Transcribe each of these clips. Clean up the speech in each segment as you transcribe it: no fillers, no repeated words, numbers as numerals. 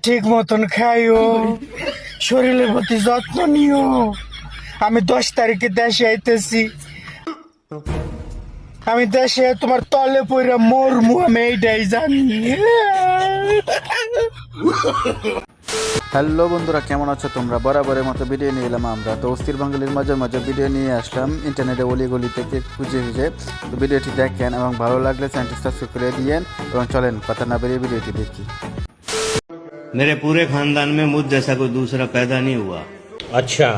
ঠিক মতন খাইও, শরীরের প্রতি যত্ন নিও। আমি 10 তারিখে দেশে আইতেছি। আমি দেশে তোমার তলে পইরা মরমু, আমি এইটাই জানি। হ্যালো বন্ধুরা, কেমন আছো তোমরা? বরাবরের মতো ভিডিও নিয়ে এলাম আমরা। তো অস্থির বাঙালির মজার মজার ভিডিও নিয়ে আসলাম ইন্টারনেটে অলিগলি থেকে খুঁজে খুঁজে। তো ভিডিওটি দেখেন এবং ভালো লাগলে চ্যানেলটি সাবস্ক্রাইব করে দিয়েন এবং চলেন কথা না বেরিয়ে ভিডিওটি দেখি। मेरे पूरे खानदान में मुझ जैसा कोई दूसरा पैदा नहीं हुआ। अच्छा,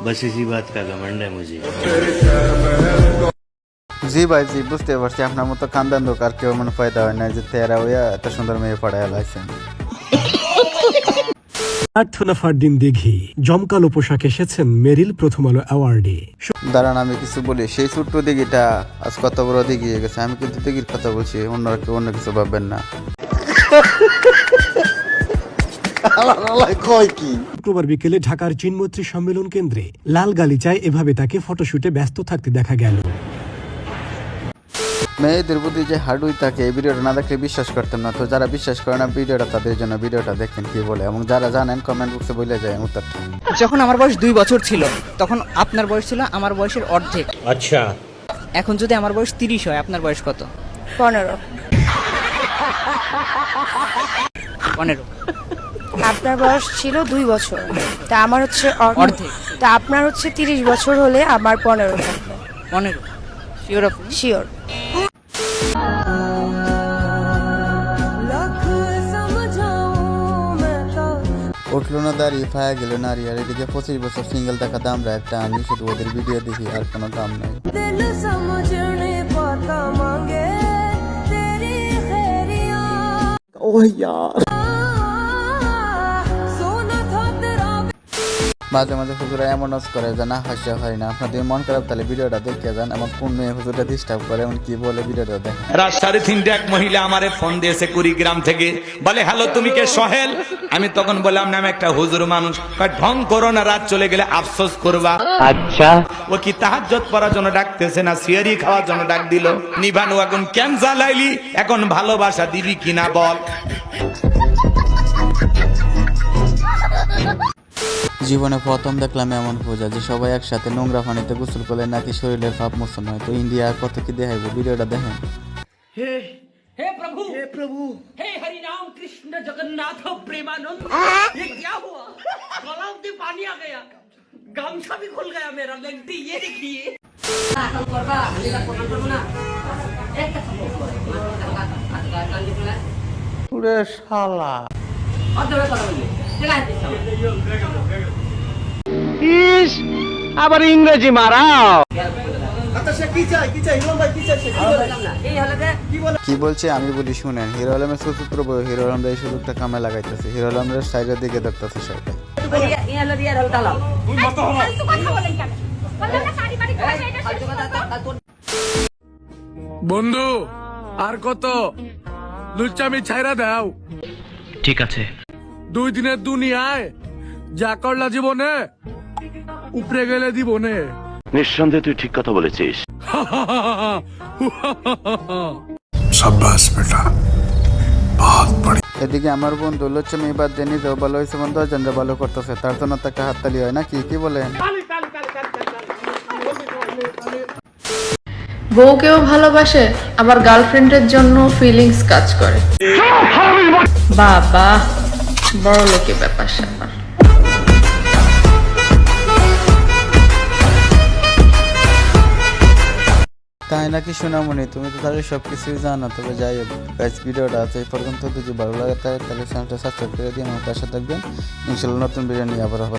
बस इसी बात का घमंड है मुझे। জি ভাই জি, বুঝতে পারছি আপনার মতো খানদান দোকার কেউ মনে ফায়দা হয় না যে তেরা হইয়া এত সুন্দর মেয়ে পড়ায় লাইছেন। প্রার্থনা ফারদিন দিঘি জমকালো পোশাক এসেছেন মেরিল প্রথম আলো অ্যাওয়ার্ডে। দাঁড়ান আমি কিছু বলি। সেই ছোট্ট দিঘিটা আজ কত বড় দিঘি হয়ে গেছে। আমি কিন্তু দিঘির কথা বলছি, অন্যরা কেউ অন্য কিছু ভাববেন না। শুক্রবার বিকেলে ঢাকার চিনমৈত্রী সম্মেলন কেন্দ্রে লাল গালিচায় এভাবে তাকে ফটোশুটে ব্যস্ত থাকতে দেখা গেল। মেয়েদের বুদ্ধি যে হাডুই থাকে, এই ভিডিওটা না দেখলে বিশ্বাস করতেন না। তো যারা বিশ্বাস করে না ভিডিওটা, তাদের জন্য ভিডিওটা দেখেন কি বলে, এবং যারা জানেন কমেন্ট বক্সে বলে যায় উত্তরটা। যখন আমার বয়স 2 বছর ছিল তখন আপনার বয়স ছিল আমার বয়সের অর্ধেক। अच्छा। এখন যদি আমার বয়স 30 হয়, আপনার বয়স কত? 15। 15। আপনার বয়স ছিল 2 বছর, তা আমার হচ্ছে অর্ধেক। তা আপনার হচ্ছে 30 বছর হলে আমার 15 থাকবে। 15 শিওর? আপনি শিওর। উঠলো না দাঁড়িয়ে, ফায়া গেল নারী। আর এদিকে 25 বছর সিঙ্গেল থাকা আমরা একটা আমি শুধু ওদের ভিডিও দেখি, আর কোনো কাম নাই। মাঝে মাঝে হুজুরা এমন নাচ করে যে না হাসা হয় না। আপনাদের মন খারাপ তাহলে ভিডিওটা দেখে যান, এবং কোন মেয়ে হুজুরটা ডিস্টার্ব করে এমন কি বলে ভিডিওটা দেখেন। রাত 3:30 এক মহিলা আমারে ফোন দিয়েছে কুড়িগ্রাম থেকে, বলে হ্যালো তুমি কে সোহেল? আমি তখন বললাম না, আমি একটা হুজুর মানুষ। ঢং করো না, রাত চলে গেলে আফসোস করবা। আচ্ছা, ও কি তাহাজ্জুদ পড়ার জন্য ডাকতেছে না সিয়ারি খাওয়ার জন্য ডাক দিল? নিভানু এখন কেন জ্বালাইলি, এখন ভালোবাসা দিবি কিনা বল। জীবনে প্রথম দেখলাম এমন পূজা যে সবাই একসাথে নোংরা পানিতে গোসল করলে নাকি শরীরের পাপ মোচন হয়। তো ইন্ডিয়া কত কি দেখাইবো, ভিডিওটা দেখেন। हे प्रभु हे हरि राम कृष्ण जगन्नाथ प्रेमानंद। ये क्या हुआ? तालाब में पानी आ गया, गामछा भी खुल गया मेरा। लगती ये देखिए। পুরে শালা আবার ইংরেজি মারাও। কি বলছে আমি বলি শুনেন। হিরো আলমের চতুর্থ বই, হিরো আলম এই সুযোগটা কামে লাগাইতেছে। হিরো আলমের সাইডের দিকে দেখতেছে সবাই। বন্ধু আর কত লুচ্চামি ছাইরা দাও। ঠিক আছে। 2 দিনের দুনিয়ায় যা করলা জীবনে, উপরে গেলে দিবনে। নিঃসন্দেহে তুই ঠিক কথা বলেছিস। শাবাশ বেটা, বহুত বড়। এদিকে আমার বন্ধু লুচ্চামি বাদ দিয়ে নিজেও ভালো হয়েছে, বন্ধু জনরা ভালো করতেছে, তার জন্য তাকে হাততালি হয় নাকি? কি বলেন? বউকেও ভালোবাসে, আবার গার্লফ্রেন্ডের জন্য ফিলিংস কাজ করে। বাবা, বড় লোকের ব্যাপার স্যাপার। তাই নাকি সোনামণি? তুমি তো তাহলে সবকিছুই জানো। তবে যাই হোক গাইস, ভিডিওটা আছে এই পর্যন্ত। যদি ভালো লাগে তাহলে চ্যানেলটা সাবস্ক্রাইব করে দিন এবং পাশে থাকবেন। ইনশাআল্লাহ নতুন ভিডিও নিয়ে আবার হবে।